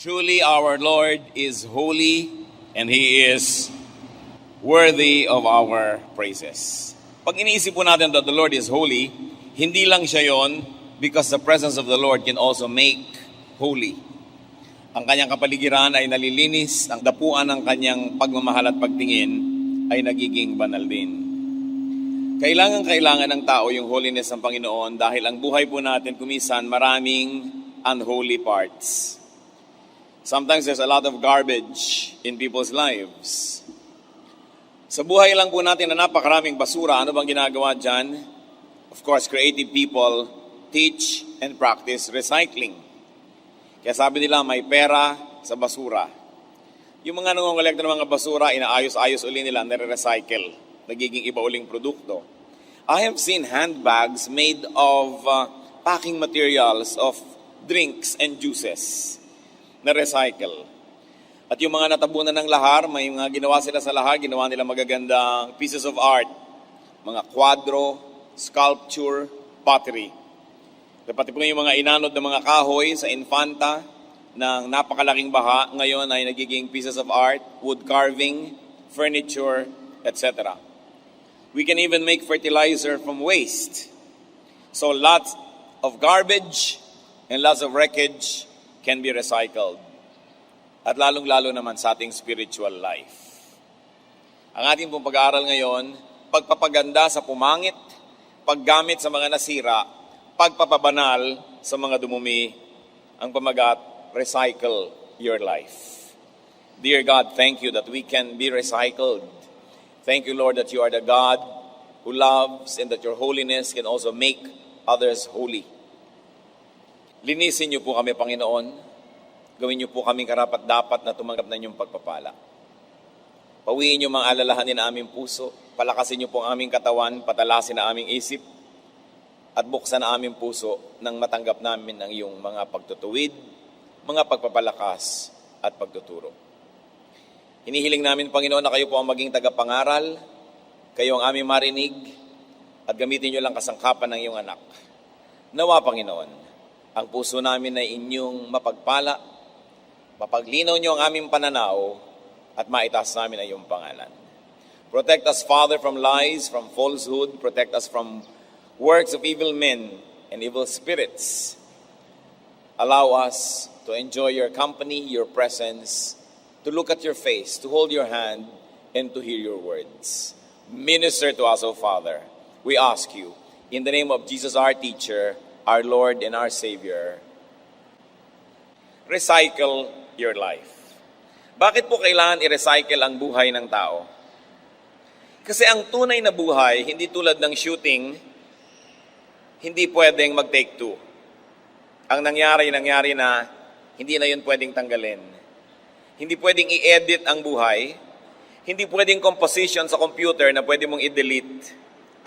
Truly our Lord is holy and He is worthy of our praises. Pag iniisip po natin that the Lord is holy, hindi lang siya yon because the presence of the Lord can also make holy. Ang kanyang kapaligiran ay nalilinis, ang dapuan ng kanyang pagmamahal at pagtingin ay nagiging banal din. Kailangan ng tao yung holiness ng Panginoon dahil ang buhay po natin kumisan maraming unholy parts. Sometimes there's a lot of garbage in people's lives. Sa buhay lang po natin na napakaraming basura, ano bang ginagawa dyan? Of course, creative people teach and practice recycling. Kaya sabi nila, may pera sa basura. Yung mga nangongolekta ng mga basura, inaayos-ayos uli nila, nare-recycle. Nagiging iba uling produkto. I have seen handbags made of packing materials of drinks and juices na recycle. At yung mga natabunan ng lahar, may mga ginawa sila sa lahar, ginawa nila magagandang pieces of art, mga kwadro, sculpture, pottery. Pati po yung mga inanod ng mga kahoy sa Infanta ng napakalaking baha, ngayon ay nagiging pieces of art, wood carving, furniture, etc. We can even make fertilizer from waste. So lots of garbage and lots of wreckage can be recycled. At lalong-lalo naman sa ating spiritual life. Ang ating pong pag-aaral ngayon, pagpapaganda sa pumangit, paggamit sa mga nasira, pagpapabanal sa mga dumumi, ang pamagat, recycle your life. Dear God, thank you that we can be recycled. Thank you, Lord, that you are the God who loves and that your holiness can also make others holy. Linisin niyo po kami, Panginoon. Gawin niyo po kaming karapat-dapat na tumanggap na inyong pagpapala. Pawiin niyo mga alalahanin na aming puso. Palakasin niyo po ang aming katawan, patalasin na aming isip, at buksan na aming puso nang matanggap namin ang iyong mga pagtutuwid, mga pagpapalakas at pagtuturo. Hinihiling namin, Panginoon, na kayo po ang maging tagapangaral, kayo ang aming marinig, at gamitin niyo lang kasangkapan ng iyong anak. Nawa, Panginoon, ang puso namin ay inyong mapagpala, mapaglinaw niyo ang aming pananaw, at maitaas namin ang iyong pangalan. Protect us, Father, from lies, from falsehood. Protect us from works of evil men and evil spirits. Allow us to enjoy your company, your presence, to look at your face, to hold your hand, and to hear your words. Minister to us, O Father. We ask you, in the name of Jesus, our teacher, our Lord and our Savior. Recycle your life. Bakit po kailangan i-recycle ang buhay ng tao? Kasi ang tunay na buhay, hindi tulad ng shooting, hindi pwedeng mag-take two. Ang nangyari na hindi na yun pwedeng tanggalin. Hindi pwedeng i-edit ang buhay. Hindi pwedeng composition sa computer na pwede mong i-delete.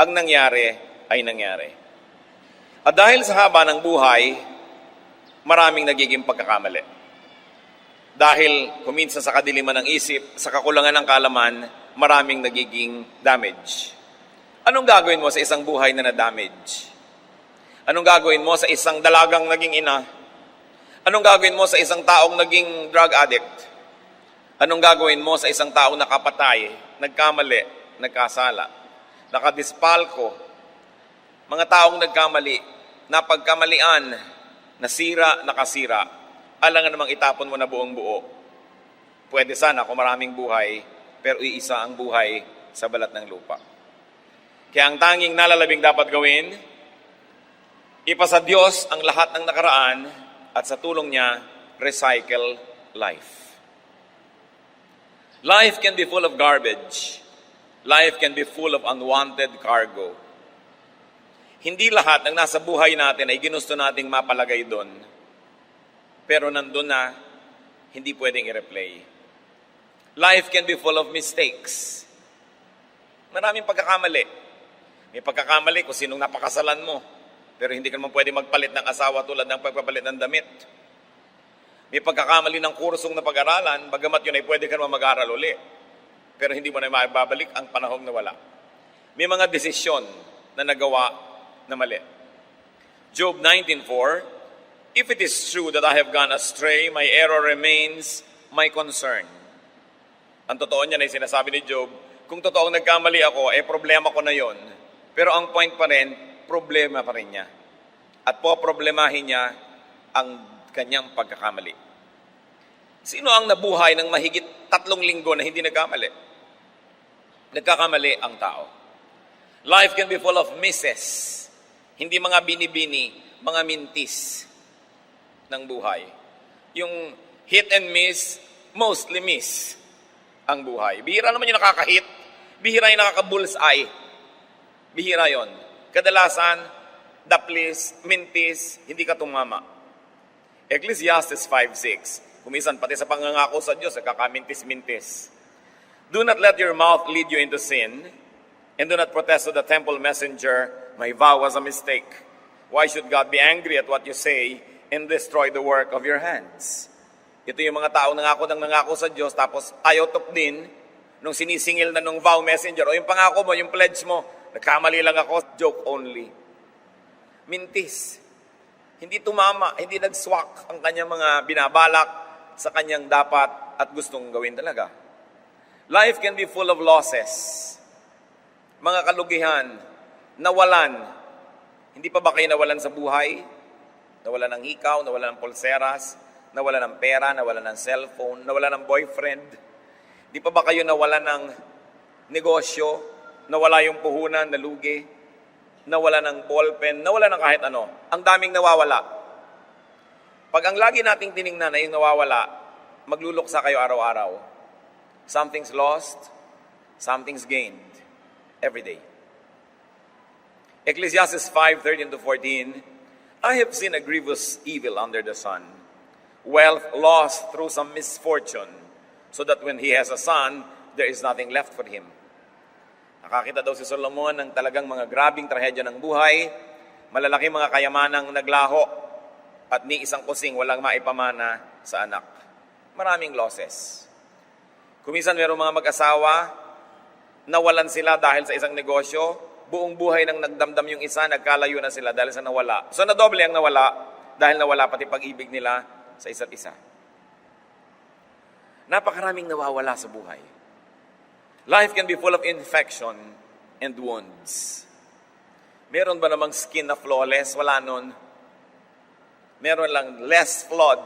Ang nangyari ay nangyari. At dahil sa haba ng buhay, maraming nagiging pagkakamali. Dahil kuminsan sa kadiliman ng isip, sa kakulangan ng kaalaman, maraming nagiging damage. Anong gagawin mo sa isang buhay na na-damage? Anong gagawin mo sa isang dalagang naging ina? Anong gagawin mo sa isang taong naging drug addict? Anong gagawin mo sa isang taong nakapatay, nagkamali, nagkasala, nakadispalko? Mga taong nagkamali, napagkamalian, nasira, nakasira, alangan namang itapon mo na buong buo. Pwede sana kung maraming buhay, pero iisa ang buhay sa balat ng lupa. Kaya ang tanging nalalabing dapat gawin, ipasa Diyos ang lahat ng nakaraan at sa tulong niya, recycle life. Life can be full of garbage. Life can be full of unwanted cargo. Hindi lahat ng nasa buhay natin ay ginusto nating mapalagay doon. Pero nandun na, hindi pwedeng i-replay. Life can be full of mistakes. Maraming pagkakamali. May pagkakamali kung sinong napakasalan mo. Pero hindi ka naman pwede magpalit ng asawa tulad ng pagpapalit ng damit. May pagkakamali ng kursong na pag-aralan, bagamat yun ay pwede ka naman mag-aral uli. Pero hindi mo na maibabalik ang panahong nawala. May mga desisyon na nagawa na mali. Job 19:4, If it is true that I have gone astray, my error remains my concern. Ang totoo niyan ay sinasabi ni Job, kung totoong nagkamali ako, problema ko na yon. Pero ang point pa rin, problema pa rin niya. At poproblemahin niya ang kanyang pagkakamali. Sino ang nabuhay ng mahigit 3 linggo na hindi nagkamali? Nagkakamali ang tao. Life can be full of misses. Hindi mga binibini, mga mintis ng buhay. Yung hit and miss, mostly miss ang buhay. Bihira naman yung nakaka-hit. Bihira yung nakaka-bullseye. Bihira yon. Kadalasan, daplis, mintis, hindi ka tumama. Ecclesiastes 5:6. Kumisan pati sa pangangako sa Diyos, kakamintis-mintis. Do not let your mouth lead you into sin, and do not protest to the temple messenger, my vow was a mistake. Why should God be angry at what you say and destroy the work of your hands? Ito yung mga taong nangako sa Diyos, tapos ayaw din nung sinisingil na nung vow messenger, o yung pangako mo, yung pledge mo, nagkamali lang ako, joke only. Mintis. Hindi tumama, hindi nagswak ang kanyang mga binabalak sa kanyang dapat at gustong gawin talaga. Life can be full of losses. Mga kalugihan, nawalan. Hindi pa ba kayo nawalan sa buhay? Nawalan ng hikaw, nawalan ng pulseras, nawalan ng pera, nawalan ng cellphone, nawalan ng boyfriend. Di pa ba kayo nawalan ng negosyo, nawala yung puhunan, nalugi, nawala ng ballpen, nawala ng kahit ano. Ang daming nawawala. Pag ang lagi nating tiningnan na yung nawawala, magluluksa kayo araw-araw. Something's lost, something's gained every day. Ecclesiastes 5:13-14, I have seen a grievous evil under the sun, wealth lost through some misfortune, so that when he has a son, there is nothing left for him. Nakakita daw si Solomon ng talagang mga grabing trahedya ng buhay, malalaki mga kayamanang naglaho, at ni isang kusing walang maipamana sa anak. Maraming losses. Kuminsan mayroong mga mag-asawa, nawalan sila dahil sa isang negosyo, buong buhay nang nagdamdam yung isa, nagkalayo na sila dahil sa nawala. So nadoble ang nawala dahil nawala pati pag-ibig nila sa isa't isa. Napakaraming nawawala sa buhay. Life can be full of infection and wounds. Meron ba namang skin na flawless? Wala nun. Meron lang less flawed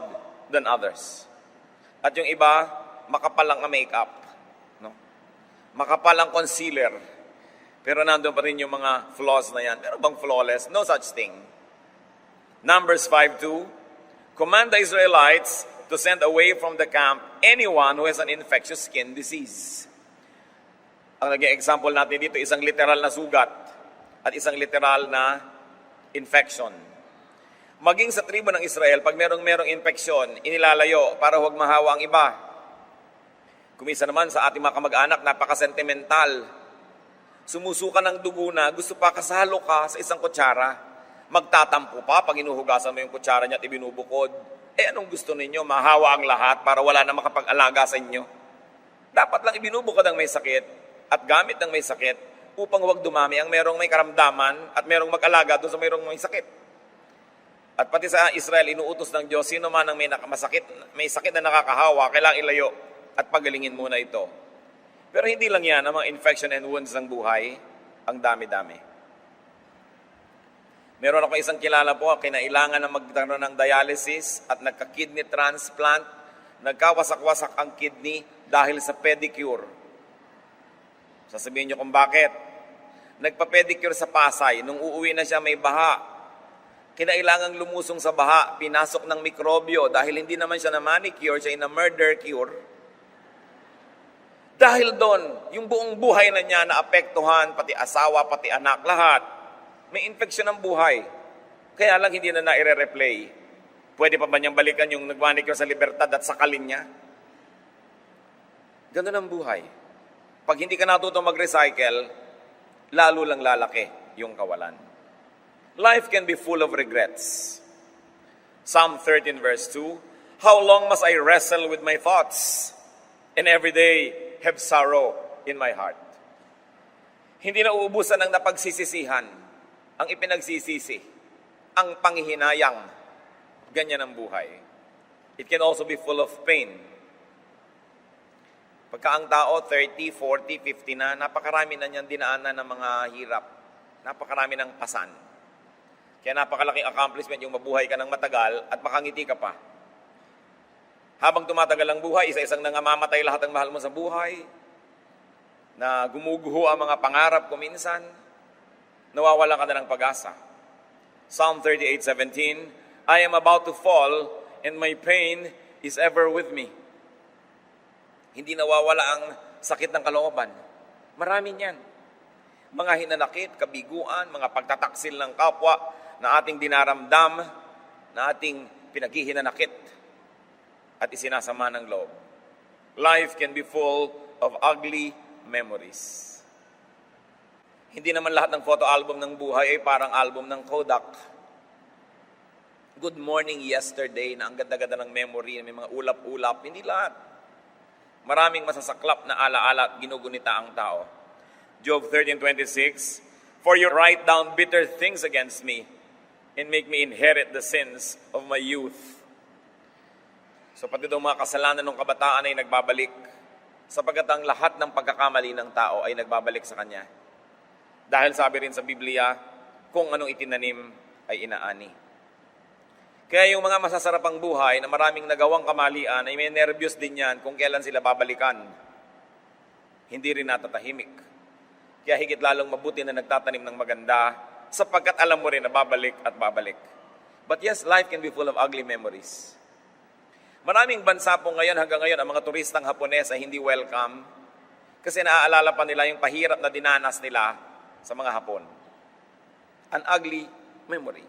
than others. At yung iba, makapal lang ang makeup. No? Makapal ang concealer. Pero nandun pa rin yung mga flaws na yan. Meron bang flawless? No such thing. Numbers 5:2, command the Israelites to send away from the camp anyone who has an infectious skin disease. Ang naging example natin dito, isang literal na sugat at isang literal na infection. Maging sa tribo ng Israel, pag merong infeksyon, inilalayo para huwag mahawa ang iba. Kumisa naman sa ating mga kamag-anak, napaka-sentimental. Sumusuka ng dugo na, gusto pa kasalo ka sa isang kutsara. Magtatampo pa pag inuhugasan mo yung kutsara niya at ibinubukod. Anong gusto ninyo? Mahawa ang lahat para wala na makapag-alaga sa inyo. Dapat lang ibinubukod ang may sakit at gamit ng may sakit upang huwag dumami ang merong may karamdaman at merong mag-alaga doon sa merong may sakit. At pati sa Israel, inuutos ng Diyos, sino man ang may sakit na nakakahawa, kailangang ilayo at pagalingin muna ito. Pero hindi lang yan, ang mga infection and wounds ng buhay, ang dami-dami. Meron ako isang kilala po, kinailangan na magkaroon ng dialysis at nagka-kidney transplant, nagkawasak-wasak ang kidney dahil sa pedicure. Sasabihin niyo kung bakit. Nagpa-pedicure sa Pasay, nung uuwi na siya may baha. Kinailangang lumusong sa baha, pinasok ng mikrobyo dahil hindi naman siya na manicure, siya na murder cure. Dahil doon, yung buong buhay na niya naapektuhan, pati asawa, pati anak, lahat. May infection ng buhay. Kaya lang hindi na i-replay. Pwede pa ba niyang balikan yung nag-manicure sa Libertad at sakalin niya? Ganun ang buhay. Pag hindi ka natuto mag-recycle, lalo lang lalaki yung kawalan. Life can be full of regrets. Psalm 13 verse 2, how long must I wrestle with my thoughts, and every day have sorrow in my heart? Hindi na uubusan ng napagsisisihan, ang ipinagsisisi, ang panghihinayang. Ganyan ang buhay. It can also be full of pain. Pagka ang tao 30, 40, 50 na, napakarami na niyang dinaanan ng mga hirap. Napakarami ng pasan. Kaya napakalaking accomplishment yung mabuhay ka ng matagal at makangiti ka pa. Habang tumatagal ang buhay, isa-isang nangamamatay lahat ng mahal mo sa buhay, na gumuguho ang mga pangarap ko minsan, nawawalan ka na ng pag-asa. Psalm 38:17, I am about to fall and my pain is ever with me. Hindi nawawala ang sakit ng kalooban. Marami niyan. Mga hinanakit, kabiguan, mga pagtataksil ng kapwa na ating dinaramdam, na ating pinaghihinanakit at isinasama ng loob. Life can be full of ugly memories. Hindi naman lahat ng photo album ng buhay ay parang album ng Kodak. Good morning yesterday na ang ganda-ganda ng memory, may mga ulap-ulap. Hindi lahat. Maraming masasaklap na alaala at ginugunita ang tao. Job 13:26, For you write down bitter things against me and make me inherit the sins of my youth. So pati daw mga kasalanan ng kabataan ay nagbabalik, sapagkat ang lahat ng pagkakamali ng tao ay nagbabalik sa kanya. Dahil sabi rin sa Biblia, kung anong itinanim ay inaani. Kaya yung mga masasarapang buhay na maraming nagawang kamalian ay may nervyos din yan kung kailan sila babalikan. Hindi rin natatahimik. Kaya higit lalong mabuti na nagtatanim ng maganda sapagkat alam mo rin na babalik at babalik. But yes, life can be full of ugly memories. Maraming bansa po ngayon, hanggang ngayon, ang mga turistang Hapones ay hindi welcome kasi naaalala pa nila yung pahirap na dinanas nila sa mga Hapon. An ugly memory.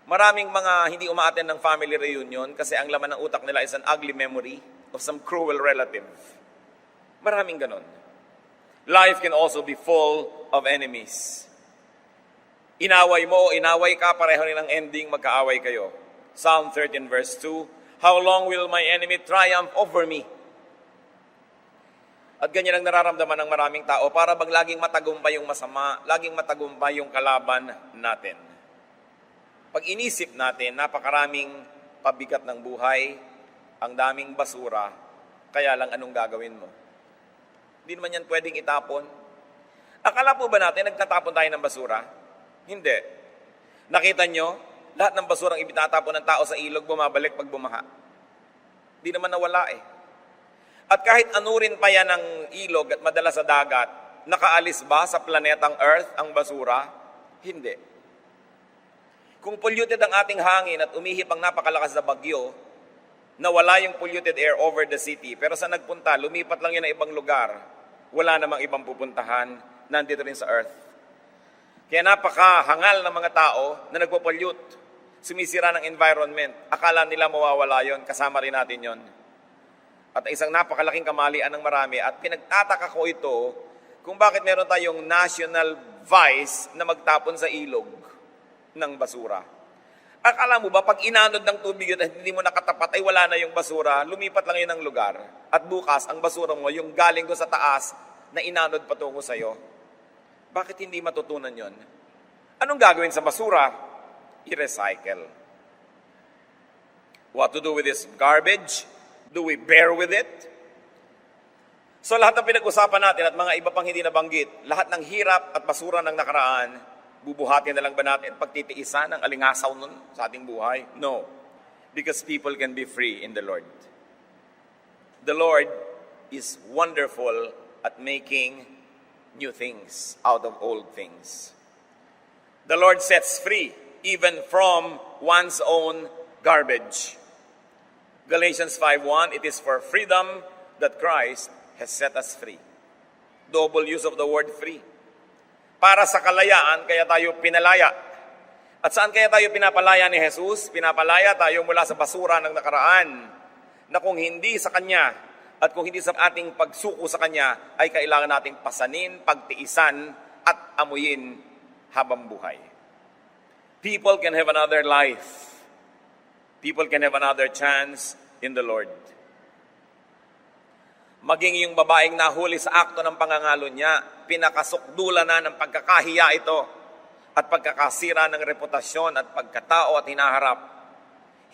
Maraming mga hindi umaattend ng family reunion kasi ang laman ng utak nila is an ugly memory of some cruel relative. Maraming ganon. Life can also be full of enemies. Inaway mo o inaway ka, pareho rin ang ending, magkaaway kayo. Psalm 13 verse 2, How long will my enemy triumph over me? At ganyan ang nararamdaman ng maraming tao, para bang laging matagumpay yung masama, laging matagumpay yung kalaban natin. Pag inisip natin, napakaraming pabigat ng buhay, ang daming basura, kaya lang anong gagawin mo? Hindi naman yan pwedeng itapon. Akala po ba natin nagtatapon tayo ng basura? Hindi. Nakita nyo, lahat ng basurang ibitatapon ng tao sa ilog, bumabalik pag bumaha. Hindi naman nawala eh. At kahit anurin pa yan ng ilog at madala sa dagat, nakaalis ba sa planetang Earth ang basura? Hindi. Kung polluted ang ating hangin at umihip ang napakalakas na bagyo, nawala yung polluted air over the city, pero sa nagpunta, lumipat lang yun na ibang lugar, wala namang ibang pupuntahan, nandito rin sa Earth. Kaya napakahangal ng mga tao na nagpo-pollute, sumisira ng environment, akala nila mawawala yon, kasama rin natin yon. At isang napakalaking kamalian ng marami, at pinagtataka ko ito kung bakit meron tayong national vice na magtapon sa ilog ng basura. Akala mo ba, pag inanod ng tubig yun at hindi mo nakatapat, ay wala na yung basura, lumipat lang yun ng lugar. At bukas, ang basura mo, yung galing ko sa taas, na inanod patungo sa'yo. Bakit hindi matutunan yon? Anong gagawin sa basura? I-recycle. What to do with this garbage? Do we bear with it? So lahat ng pinag-usapan natin at mga iba pang hindi nabanggit, lahat ng hirap at basura ng nakaraan, bubuhatin na lang ba natin pagtitiisan ang alingasaw nun sa ating buhay? No. Because people can be free in the Lord. The Lord is wonderful at making new things out of old things. The Lord sets free even from one's own garbage. Galatians 5:1, it is for freedom that Christ has set us free. Double use of the word free. Para sa kalayaan, kaya tayo pinalaya. At saan kaya tayo pinapalaya ni Jesus? Pinapalaya tayo mula sa basura ng nakaraan, na kung hindi sa Kanya, at kung hindi sa ating pagsuko sa Kanya, ay kailangan nating pasanin, pagtiisan, at amuyin habang buhay. People can have another life. People can have another chance in the Lord. Maging yung babaeng nahuli sa akto ng pangangalo niya, pinakasukdula na ng pagkakahiya ito at pagkakasira ng reputasyon at pagkatao at hinaharap.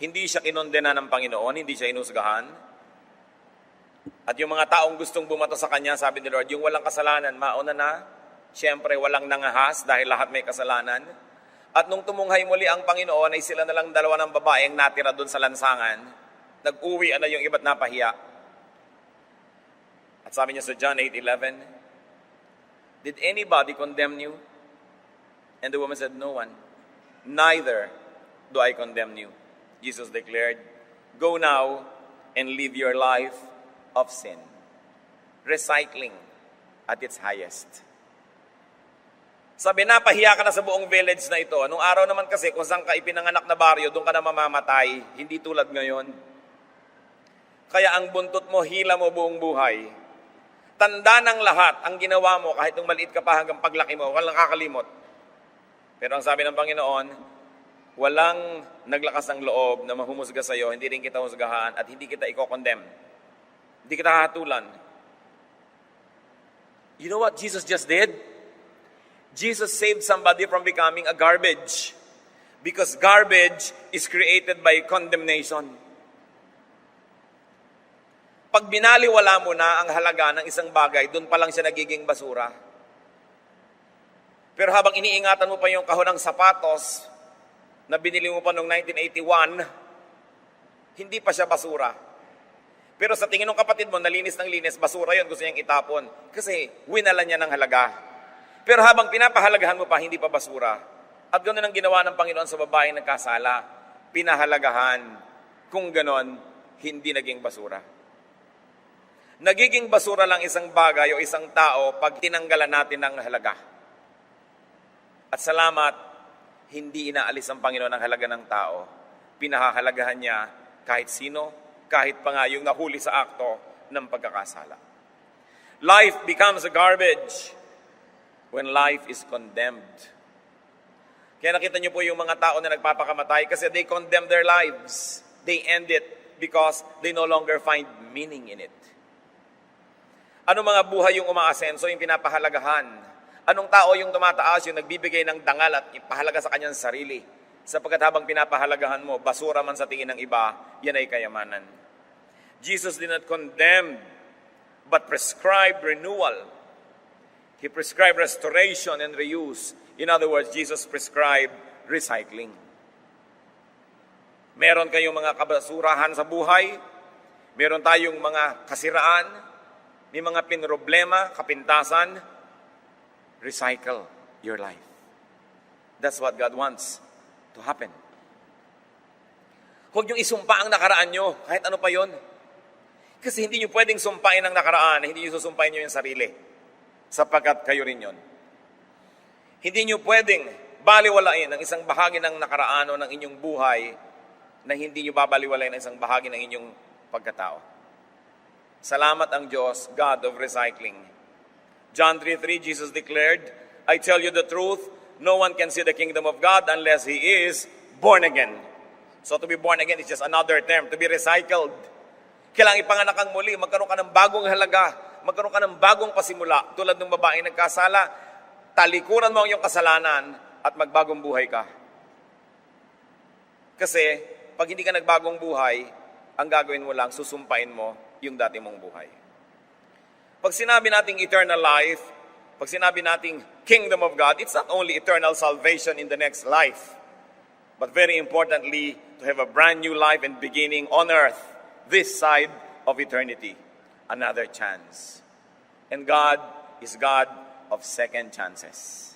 Hindi siya kinondena ng Panginoon, hindi siya inusgahan. At yung mga taong gustong bumato sa kanya, sabi ni Lord, yung walang kasalanan, mauna na. Siyempre, walang nangahas dahil lahat may kasalanan. At nung tumunghay muli ang Panginoon, ay sila na lang dalawa ng babaeng natira doon sa lansangan. Nag-uwi na yung iba't napahiya. At sabi niya sa John 8:11, "Did anybody condemn you?" And the woman said, "No one. Neither do I condemn you." Jesus declared, "Go now and live your life of sin." Recycling at its highest. Sabi, napahiya ka na sa buong village na ito. Nung araw naman kasi, kung saan ka ipinanganak na baryo, doon ka na mamamatay. Hindi tulad ngayon. Kaya ang buntot mo, hila mo buong buhay. Tanda ng lahat ang ginawa mo, kahit nung maliit ka pa hanggang paglaki mo, walang kakalimot. Pero ang sabi ng Panginoon, walang naglakas ng loob na mahumusga sa iyo, hindi rin kita husgahan, at hindi kita i-condemn. Hindi kita hatulan. You know what Jesus just did? Jesus saved somebody from becoming a garbage. Because garbage is created by condemnation. Pag binaliwala mo na ang halaga ng isang bagay, doon pa lang siya nagiging basura. Pero habang iniingatan mo pa yung kahon ng sapatos na binili mo pa noong 1981, hindi pa siya basura. Pero sa tingin ng kapatid mo, nalinis ng linis, basura yun, gusto niyang itapon. Kasi winala niya ng halaga. Pero habang pinapahalagahan mo pa, hindi pa basura. At ganoon ang ginawa ng Panginoon sa babaeng nagkasala. Pinahalagahan. Kung ganoon, hindi naging basura. Nagiging basura lang isang bagay o isang tao pag tinanggalan natin ng halaga. At salamat, hindi inaalis ang Panginoon ang halaga ng tao. Pinahahalagahan niya kahit sino, kahit pa nga yung nahuli sa akto ng pagkakasala. Life becomes a garbage when life is condemned. Kaya nakita niyo po yung mga tao na nagpapakamatay kasi they condemn their lives. They end it because they no longer find meaning in it. Ano mga buhay yung umaasenso, yung pinapahalagahan? Anong tao yung tumataas, yung nagbibigay ng dangal at ipahalaga sa kanyang sarili? Sapagkat habang pinapahalagahan mo, basura man sa tingin ng iba, yan ay kayamanan. Jesus did not condemn, but prescribed renewal. He prescribed restoration and reuse. In other words, Jesus prescribed recycling. Meron kayong mga kabasurahan sa buhay, meron tayong mga kasiraan, may mga pinroblema, kapintasan, recycle your life. That's what God wants to happen. Huwag niyong isumpa ang nakaraan niyo, kahit ano pa yon. Kasi hindi niyo pwedeng sumpain ang nakaraan, hindi niyo susumpain niyo yung sarili. Sapagkat kayo rin yon. Hindi niyo pwedeng baliwalain ang isang bahagi ng nakaraan o ng inyong buhay na hindi niyo babaliwalain ang isang bahagi ng inyong pagkatao. Salamat ang Diyos, God of recycling. John 3:3, Jesus declared, "I tell you the truth, no one can see the kingdom of God unless he is born again." So to be born again is just another term, to be recycled. Kailangang ipanganak kang muli, magkaroon ka ng bagong halaga, magkaroon ka ng bagong pasimula. Tulad ng babaeng nagkasala, talikuran mo ang iyong kasalanan at magbagong buhay ka. Kasi pag hindi ka nagbagong buhay, ang gagawin mo lang, susumpain mo yung dati mong buhay. Pag sinabi nating eternal life, pag sinabi nating kingdom of God, it's not only eternal salvation in the next life, but very importantly, to have a brand new life and beginning on earth, this side of eternity. Another chance. And God is God of second chances.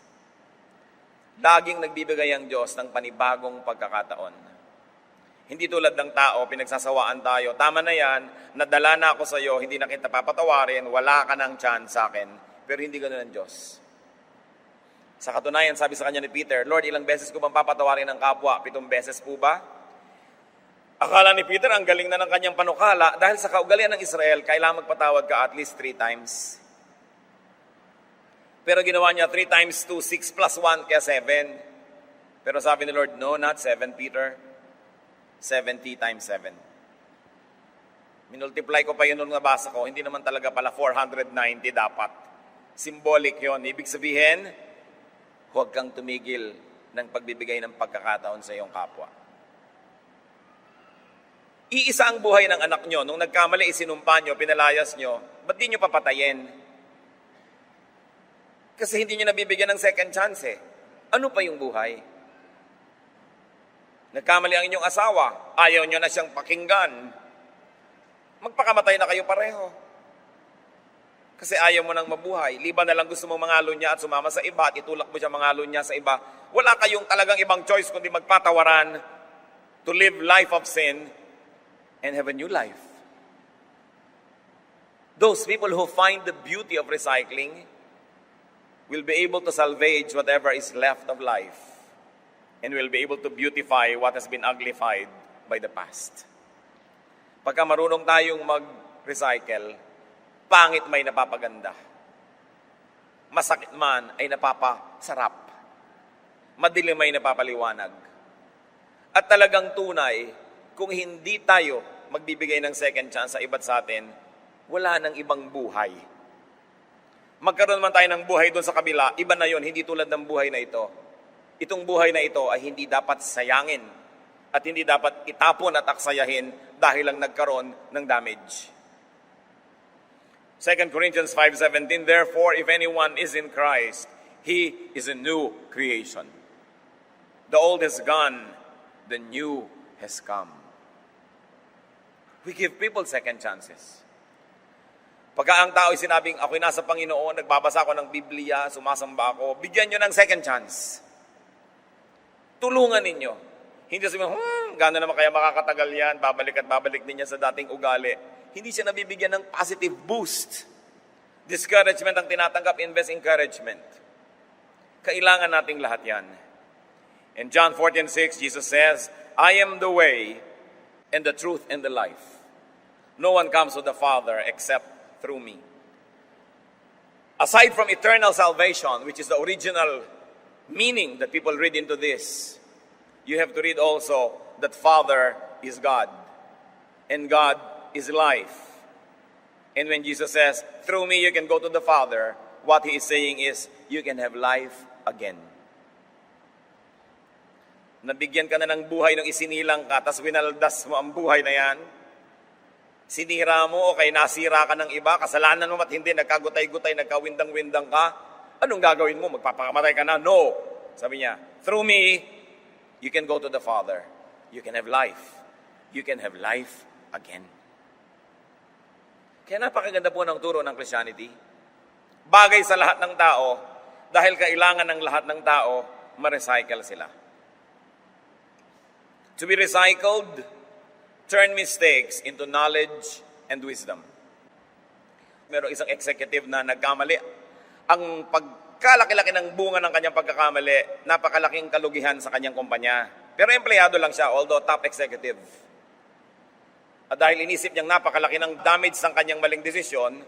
Laging nagbibigay ang Diyos ng panibagong pagkakataon. Hindi tulad ng tao, pinagsasawaan tayo. Tama na yan, nadala na ako sa iyo, hindi na kita papatawarin, wala ka ng chance sa akin. Pero hindi ganoon ang Diyos. Sa katunayan, sabi sa kanya ni Peter, "Lord, ilang beses ko bang papatawarin ng kapwa? 7 beses po ba?" Akala ni Peter, ang galing na ng kanyang panukala, dahil sa kaugalian ng Israel, kailangan magpatawad ka at least 3 times. Pero ginawa niya 3 times 2, 6 plus 1, kaya 7. Pero sabi ni Lord, no, not 7, Peter. 70 times 7. Minultiply ko pa yun nung nabasa ko, hindi naman talaga pala 490 dapat. Symbolic yon. Ibig sabihin, huwag kang tumigil ng pagbibigay ng pagkakataon sa iyong kapwa. Iisa ang buhay ng anak nyo. Nung nagkamali, isinumpa nyo, pinalayas nyo, ba't di nyo papatayin? Kasi hindi nyo nabibigyan ng second chance eh. Ano pa yung buhay? Nagkamali ang inyong asawa, ayaw nyo na siyang pakinggan, magpakamatay na kayo pareho. Kasi ayaw mo nang mabuhay. Liban na lang gusto mong mangalo niya at sumama sa iba at itulak mo siya mangalo niya sa iba. Wala kayong talagang ibang choice kundi magpatawaran to live life of sin and have a new life. Those people who find the beauty of recycling will be able to salvage whatever is left of life and will be able to beautify what has been uglified by the past. Pagka marunong tayong mag-recycle, pangit may napapaganda. Masakit man ay napapasarap. Madilim ay napapaliwanag. At talagang tunay, kung hindi tayo magbibigay ng second chance sa iba't sa atin, wala nang ibang buhay. Magkaroon man tayo ng buhay doon sa kabila, iba na yon, hindi tulad ng buhay na ito. Itong buhay na ito ay hindi dapat sayangin at hindi dapat itapon at aksayahin dahil lang nagkaroon ng damage. 2 Corinthians 5:17, therefore, if anyone is in Christ, he is a new creation. The old has gone, the new has come. We give people second chances. Pagka ang tao ay sinabing, ako'y nasa Panginoon, nagbabasa ako ng Biblia, sumasamba ako, bigyan nyo ng second chance. Tulungan ninyo. Hindi sabihin, gano'n naman kaya makakatagal yan, babalik at babalik din niya sa dating ugali. Hindi siya nabibigyan ng positive boost. Discouragement ang tinatanggap, invest encouragement. Kailangan nating lahat yan. In John 14:6, Jesus says, I am the way and the truth and the life. No one comes to the Father except through me. Aside from eternal salvation, which is the original meaning that people read into this, you have to read also that Father is God and God is life. And when Jesus says, through me you can go to the Father, what He is saying is, you can have life again. Nabigyan ka na ng buhay nung isinilang ka, tas winaldas mo ang buhay na yan, sinira mo o kay nasira ka ng iba, kasalanan mo at hindi, nagkagutay-gutay, nagkawindang-windang ka, anong gagawin mo? Magpapakamatay ka na? No! Sabi niya, through me, you can go to the Father. You can have life. You can have life again. Kaya napakaganda po ng turo ng Christianity. Bagay sa lahat ng tao, dahil kailangan ng lahat ng tao, ma-recycle sila. To be recycled, turn mistakes into knowledge and wisdom. Merong isang executive na nagkamali. Ang pagkalaki-laki ng bunga ng kanyang pagkakamali, napakalaking kalugihan sa kanyang kumpanya. Pero empleyado lang siya, although top executive. At dahil inisip niyang napakalaki ng damage ng kanyang maling desisyon,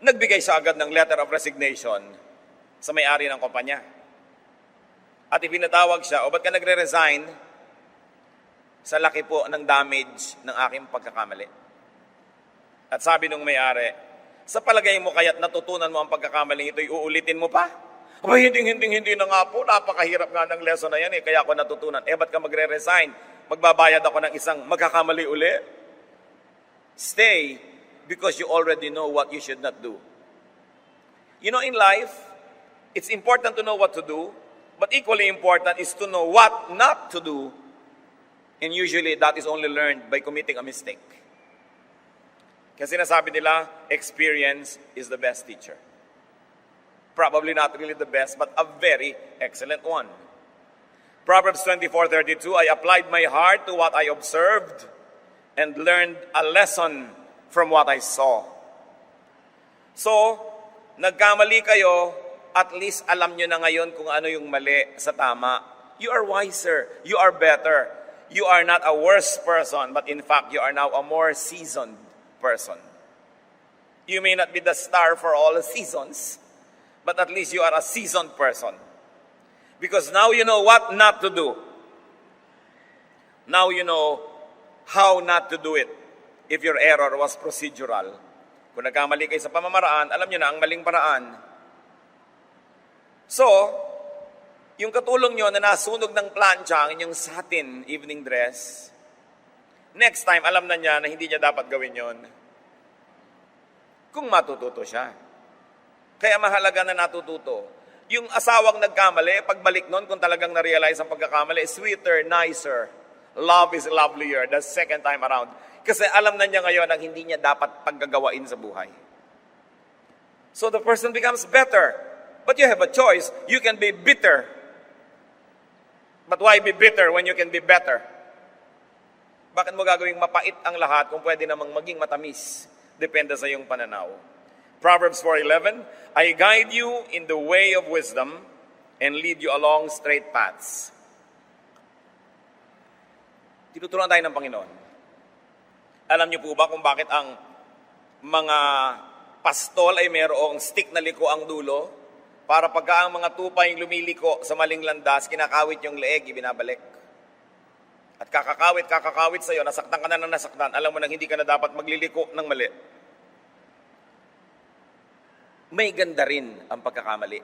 nagbigay siya agad ng letter of resignation sa may-ari ng kumpanya. At ipinatawag siya, o ba't ka nagre-resign? Sa laki po ng damage ng aking pagkakamali. At sabi nung may-ari, sa palagay mo kaya't natutunan mo ang pagkakamaling ito, uulitin mo pa? Aba, hindi na nga po, napakahirap nga ng lesson na yan kaya ako natutunan. Ba't ka magre-resign? Magbabayad ako ng isang magkakamali uli? Stay, because you already know what you should not do. You know, in life, it's important to know what to do, but equally important is to know what not to do. And usually, that is only learned by committing a mistake. Kasi sinasabi nila, experience is the best teacher. Probably not really the best, but a very excellent one. Proverbs 24:32, I applied my heart to what I observed and learned a lesson from what I saw. So, nagkamali kayo, at least alam nyo na ngayon kung ano yung mali sa tama. You are wiser. You are better. You are not a worse person, but in fact, you are now a more seasoned person. You may not be the star for all seasons, but at least you are a seasoned person. Because now you know what not to do. Now you know how not to do it if your error was procedural. Kung nagkamali kayo sa pamamaraan, alam nyo na ang maling paraan. So, yung katulong nyo na nasunog ng plancha ang inyong satin evening dress, Next time, alam na niya na hindi niya dapat gawin yon. Kung matututo siya. Kaya mahalaga na natututo. Yung asawang nagkamali, pagbalik nun, kung talagang na-realize ang pagkakamali, sweeter, nicer. Love is lovelier the second time around. Kasi alam na niya ngayon ang hindi niya dapat paggagawain sa buhay. So the person becomes better. But you have a choice. You can be bitter. But why be bitter when you can be better? Bakit mo gagawing mapait ang lahat kung pwede namang maging matamis? Depende sa iyong pananaw. Proverbs 4:11, I guide you in the way of wisdom and lead you along straight paths. Tinuturuan tayo ng Panginoon. Alam niyo po ba kung bakit ang mga pastol ay mayroong stick na liko ang dulo? Para pagka ang mga tupay lumiliko sa maling landas, kinakawit yung leeg, ibinabalik. At kakakawit sa'yo, nasaktan ka na ng nasaktan, alam mo nang hindi ka na dapat magliliko ng mali. May ganda rin ang pagkakamali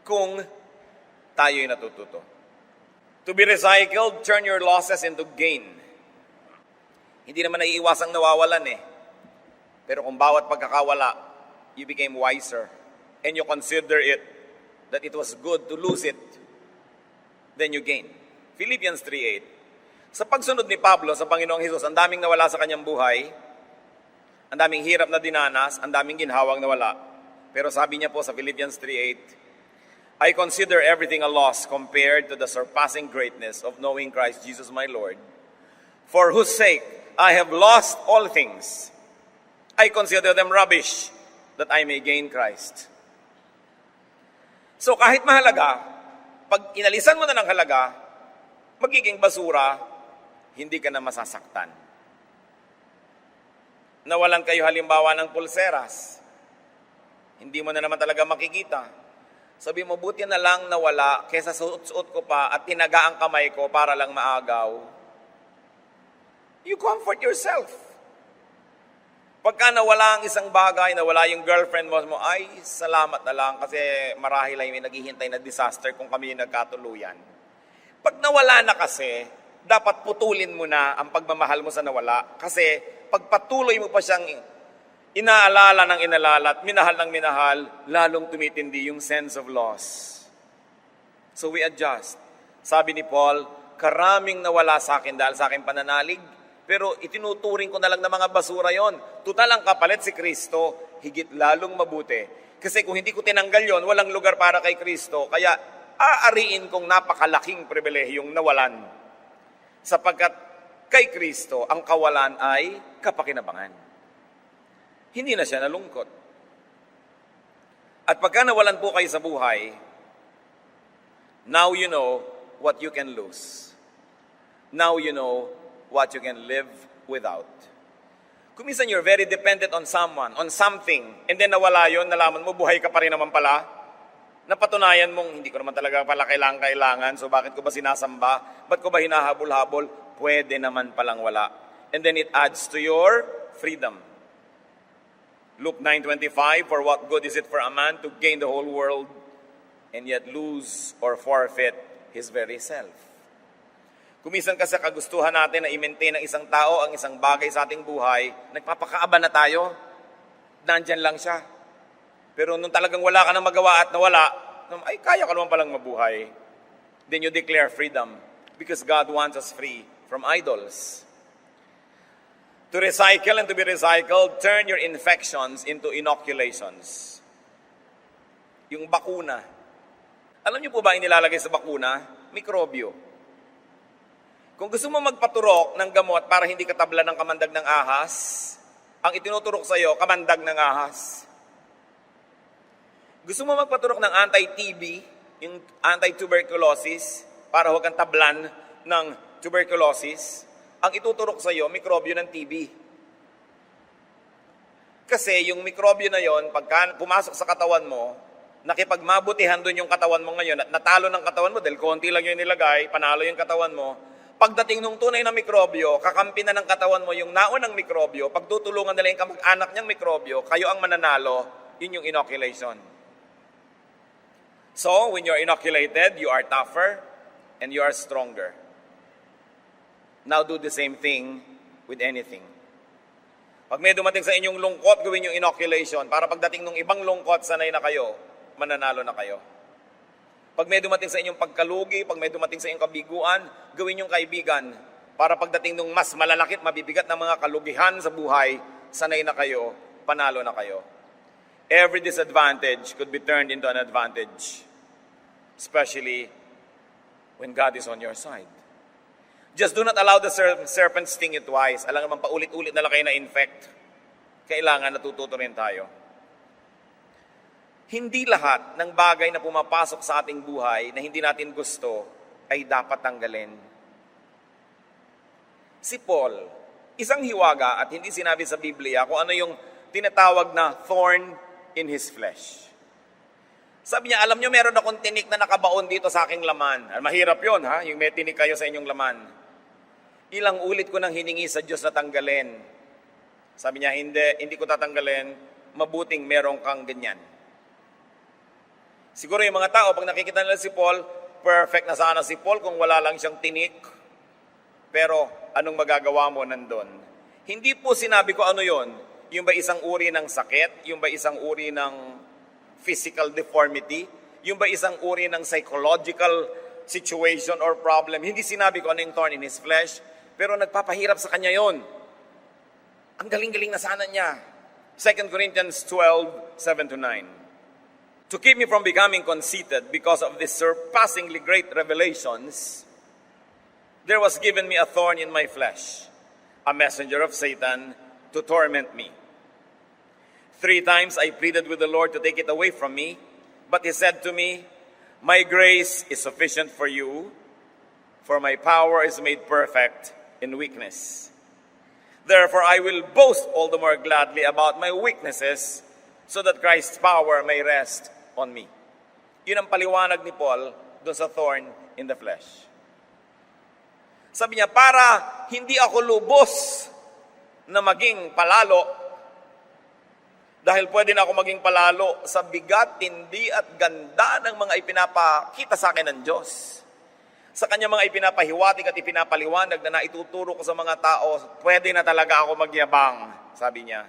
kung tayo'y natututo. To be recycled, turn your losses into gain. Hindi naman naiiwasang nawawalan eh. Pero kung bawat pagkakawala, you became wiser and you consider it that it was good to lose it, then you gain. Philippians 3:8. Sa pagsunod ni Pablo sa Panginoong Hesus, ang daming nawala sa kanyang buhay, ang daming hirap na dinanas, ang daming ginhawang nawala. Pero sabi niya po sa Philippians 3:8, I consider everything a loss compared to the surpassing greatness of knowing Christ Jesus my Lord, for whose sake I have lost all things. I consider them rubbish, that I may gain Christ. So kahit mahalaga, pag inalisan mo na ng halaga, magiging basura, hindi ka na masasaktan. Nawalan kayo halimbawa ng pulseras. Hindi mo na naman talaga makikita. Sabi mo, buti na lang nawala kesa suot-suot ko pa at tinaga ang kamay ko para lang maagaw. You comfort yourself. Pagka nawala ang isang bagay, nawala yung girlfriend mo, ay, salamat na lang kasi marahil ay may naghihintay na disaster kung kami yung nagkatuluyan. Pag nawala na kasi, dapat putulin mo na ang pagmamahal mo sa nawala. Kasi pag patuloy mo pa siyang inaalala ng inalala at minahal ng minahal, lalong tumitindi yung sense of loss. So we adjust. Sabi ni Paul, karaming nawala sa akin dahil sa aking pananalig, pero itinuturing ko na lang na mga basura yon. Tutal ang kapalit si Kristo, higit lalong mabuti. Kasi kung hindi ko tinanggal yon, walang lugar para kay Kristo. Kaya aariin kong napakalaking pribilehiyong nawalan. Sapagkat kay Kristo, ang kawalan ay kapakinabangan. Hindi na siya nalungkot. At pagka nawalan po kayo sa buhay, now you know what you can lose. Now you know what you can live without. Kung minsan you're very dependent on someone, on something, and then nawala yun, nalaman mo, buhay ka pa rin naman pala, napatunayan mong, hindi ko naman talaga pala kailangan, so bakit ko ba sinasamba? Ba't ko ba hinahabol-habol? Pwede naman palang wala. And then it adds to your freedom. Luke 9:25, for what good is it for a man to gain the whole world and yet lose or forfeit his very self? Kumisan kasi kagustuhan natin na i-maintain ng isang tao ang isang bagay sa ating buhay, nagpapakaaba na tayo, nandyan lang siya. Pero nung talagang wala ka nang magawa at nawala, ay kaya ka naman palang mabuhay. Then you declare freedom because God wants us free from idols. To recycle and to be recycled, turn your infections into inoculations. Yung bakuna. Alam niyo po ba ang nilalagay sa bakuna? Mikrobyo. Kung gusto mo magpaturok ng gamot para hindi ka tabla ng kamandag ng ahas, ang itinuturok sa iyo, kamandag ng ahas. Gusto mo magpaturok ng anti-TB, yung anti-tuberculosis, para huwag kang tablan ng tuberculosis, ang ituturok sa iyo, mikrobyo ng TB. Kasi yung mikrobyo na yon, pagka pumasok sa katawan mo, nakipagmabutihan doon yung katawan mo ngayon, at natalo ng katawan mo, dahil konti lang yung nilagay, panalo yung katawan mo, pagdating nung tunay na mikrobyo, kakampi na ng katawan mo yung naunang mikrobyo, pagtutulungan nila yung kamag-anak niyang mikrobyo, kayo ang mananalo, yun yung inoculation. So, when you're inoculated, you are tougher and you are stronger. Now do the same thing with anything. Pag may dumating sa inyong lungkot, gawin yung inoculation para pagdating ng ibang lungkot, sanay na kayo, mananalo na kayo. Pag may dumating sa inyong pagkalugi, pag may dumating sa inyong kabiguan, gawin yung kaibigan para pagdating ng mas malalakit, mabibigat na mga kalugihan sa buhay, sanay na kayo, panalo na kayo. Every disadvantage could be turned into an advantage, especially when God is on your side. Just do not allow the serpent sting you twice. Alam naman, paulit-ulit na lang kayo na-infect. Kailangan natututo rin tayo. Hindi lahat ng bagay na pumapasok sa ating buhay na hindi natin gusto ay dapat tanggalin. Si Paul, isang hiwaga at hindi sinabi sa Biblia kung ano yung tinatawag na thorn in his flesh. Sabi niya, alam niyo meron akong tinik na nakabaon dito sa aking laman. Mahirap yun, ha? Yung may tinik kayo sa inyong laman. Ilang ulit ko nang hiningi sa Diyos na tanggalin. Sabi niya, hindi ko tatanggalin, mabuting meron kang ganyan. Siguro yung mga tao, pag nakikita nila si Paul, perfect na sana si Paul kung wala lang siyang tinik. Pero anong magagawa mo nandun? Hindi po sinabi ko ano yon. Yung ba isang uri ng sakit? Yung ba isang uri ng physical deformity? Yung ba isang uri ng psychological situation or problem? Hindi sinabi ko ano yung thorn in his flesh. Pero nagpapahirap sa kanya yon. Ang galing-galing na sana niya. 2 Corinthians 12, 7-9. To keep me from becoming conceited because of these surpassingly great revelations, there was given me a thorn in my flesh, a messenger of Satan to torment me. 3 times I pleaded with the Lord to take it away from me, but he said to me, my grace is sufficient for you, for my power is made perfect in weakness. Therefore I will boast all the more gladly about my weaknesses, so that Christ's power may rest on me. Yun ang paliwanag ni Paul doon sa thorn in the flesh. Sabi niya, para hindi ako lubos na maging palalo, dahil pwede na ako maging palalo sa bigat, tindi at ganda ng mga ipinapakita sa akin ng Diyos. Sa kanya mga ipinapahiwatig at ipinapaliwanag na naituturo ko sa mga tao, pwede na talaga ako magyabang, sabi niya.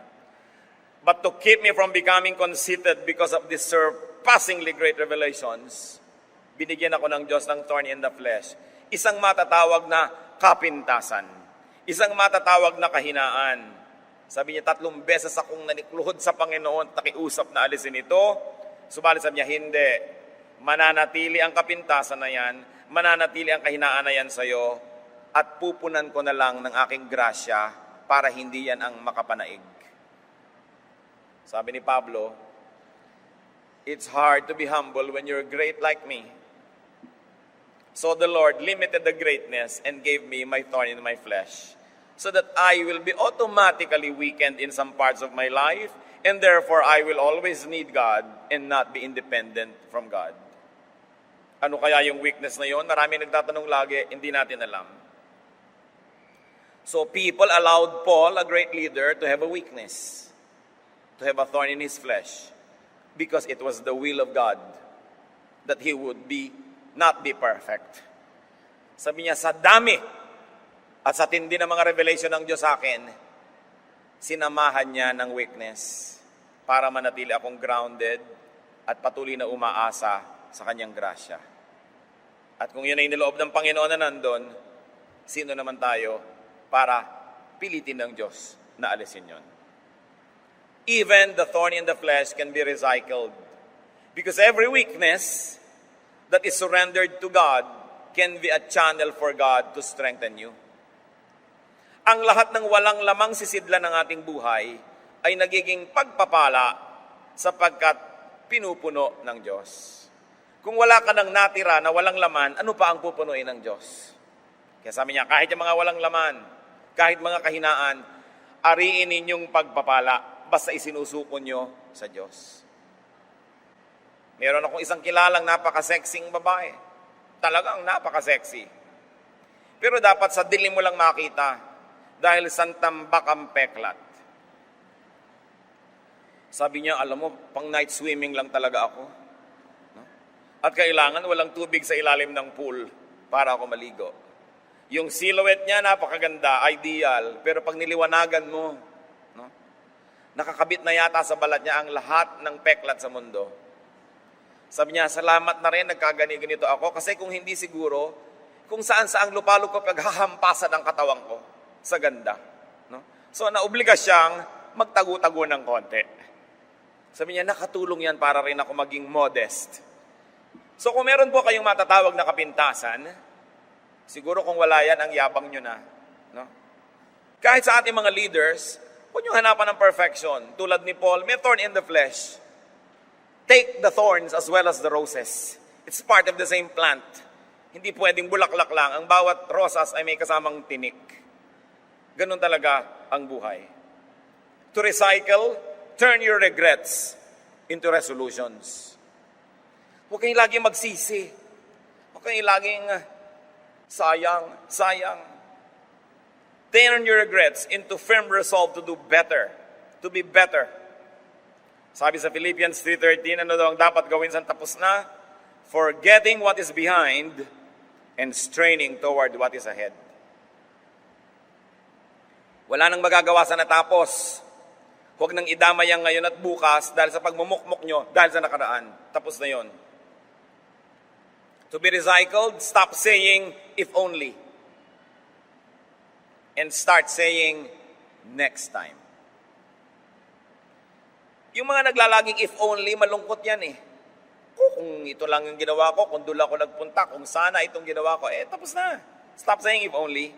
But to keep me from becoming conceited because of these surpassingly great revelations, binigyan ako ng Diyos ng thorn in the flesh. Isang matatawag na kapintasan. Isang matatawag na kahinaan. Sabi niya, 3 beses akong nanikluhod sa Panginoon, takiusap na alisin ito. Subalit sabi niya, hindi. Mananatili ang kapintasan na yan, mananatili ang kahinaan na yan sa'yo, at pupunan ko na lang ng aking grasya para hindi yan ang makapanaig. Sabi ni Pablo, it's hard to be humble when you're great like me. So the Lord limited the greatness and gave me my thorn in my flesh, so that I will be automatically weakened in some parts of my life, and therefore I will always need God and not be independent from God. Ano kaya yung weakness na yon? Marami nagtatanong lagi, hindi natin alam. So people allowed Paul, a great leader, to have a weakness, to have a thorn in his flesh, because it was the will of God that he would not be perfect. Sabi niya, sa dami at sa tindi ng mga revelation ng Diyos sa akin, sinamahan niya ng weakness para manatili akong grounded at patuloy na umaasa sa kanyang grasya. At kung yun ay niloob ng Panginoon na nandun, sino naman tayo para pilitin ng Diyos na alisin yun? Even the thorn in the flesh can be recycled, because every weakness that is surrendered to God can be a channel for God to strengthen you. Ang lahat ng walang lamang sisidlan ng ating buhay ay nagiging pagpapala sapagkat pinupuno ng Diyos. Kung wala ka nang natira na walang laman, ano pa ang pupunuin ng Diyos? Kaya sabi niya, kahit yung mga walang laman, kahit mga kahinaan, ariin ninyong pagpapala, basta isinusuko nyo sa Diyos. Meron akong isang kilalang napaka-sexing babae. Talagang napaka-sexy. Pero dapat sa dilim mo lang makita, dahil santambak ang peklat. Sabi niya, alam mo, pang night swimming lang talaga ako. No? At kailangan walang tubig sa ilalim ng pool para ako maligo. Yung silhouette niya, napakaganda, ideal. Pero pag niliwanagan mo, no, nakakabit na yata sa balat niya ang lahat ng peklat sa mundo. Sabi niya, salamat na rin, nagkagani-ganito ako. Kasi kung hindi siguro, kung saan-saang lupalo ko paghahampasan ang katawan ko sa ganda. No? So, naobliga siyang magtago-tago ng konti. Sabi niya, nakatulong yan para rin ako maging modest. So, kung meron po kayong matatawag na kapintasan, siguro kung wala yan, ang yabang nyo na. No? Kahit sa ating mga leaders, huwag nyo hanapan ng perfection. Tulad ni Paul, may thorn in the flesh. Take the thorns as well as the roses. It's part of the same plant. Hindi pwedeng bulaklak lang. Ang bawat rosas ay may kasamang tinik. Ganun talaga ang buhay. To recycle, turn your regrets into resolutions. Huwag kayong laging magsisi. Huwag kayong laging sayang. Turn your regrets into firm resolve to do better, to be better. Sabi sa Philippians 3:13, ano daw ang dapat gawin sa tapos na? Forgetting what is behind and straining toward what is ahead. Wala nang magagawa sa natapos. Huwag nang idamay ang ngayon at bukas dahil sa pagmumukmok nyo, dahil sa nakaraan. Tapos na yon. To be recycled, stop saying, if only. And start saying, next time. Yung mga naglalaging if only, malungkot yan eh. Kung ito lang yung ginawa ko, kung doon ako nagpunta, kung sana itong ginawa ko, tapos na. Stop saying if only.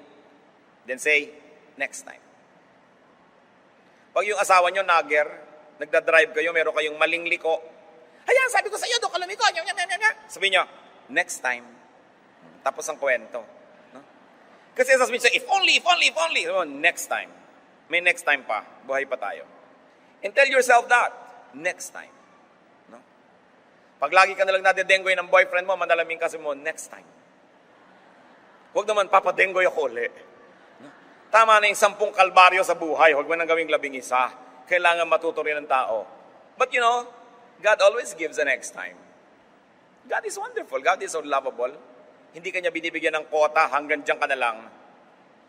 Then say, next time. Pag yung asawa nyo, nagger, nagdadrive kayo, meron kayong maling liko. Ayan, sabi ko sa iyo, doon ka lumiko. Sabi nyo, next time. Tapos ang kwento. No? Kasi sasabihin siya, if only. So, next time. May next time pa. Buhay pa tayo. And tell yourself that. Next time. No? Pag lagi ka nalang nadedenggoy ng boyfriend mo, manalaming kasi mo, next time. Huwag naman, papadenggoy ako ulit. No? Tama na yung 10 kalbaryo sa buhay. Huwag mo nang gawing 11. Kailangan matuto rin ng tao. But you know, God always gives a next time. God is wonderful. God is so lovable. Hindi kanya binibigyan ng kota hanggang dyan ka na lang.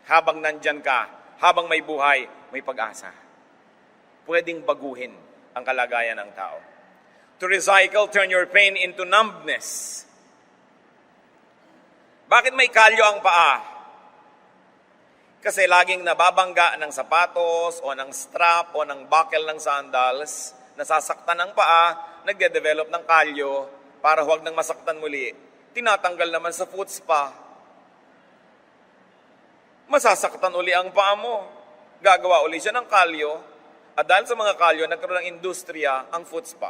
Habang nandyan ka, habang may buhay, may pag-asa. Pwedeng baguhin ang kalagayan ng tao. To recycle, turn your pain into numbness. Bakit may kalyo ang paa? Kasi laging nababangga ng sapatos o ng strap o ng buckle ng sandals, nasasaktan ang paa, nagde-develop ng kalyo para huwag nang masaktan muli. Tinatanggal naman sa foot spa. Masasaktan uli ang paa mo. Gagawa uli siya ng kalyo. At dahil sa mga kalyo, nagkaroon ng industriya ang foot spa.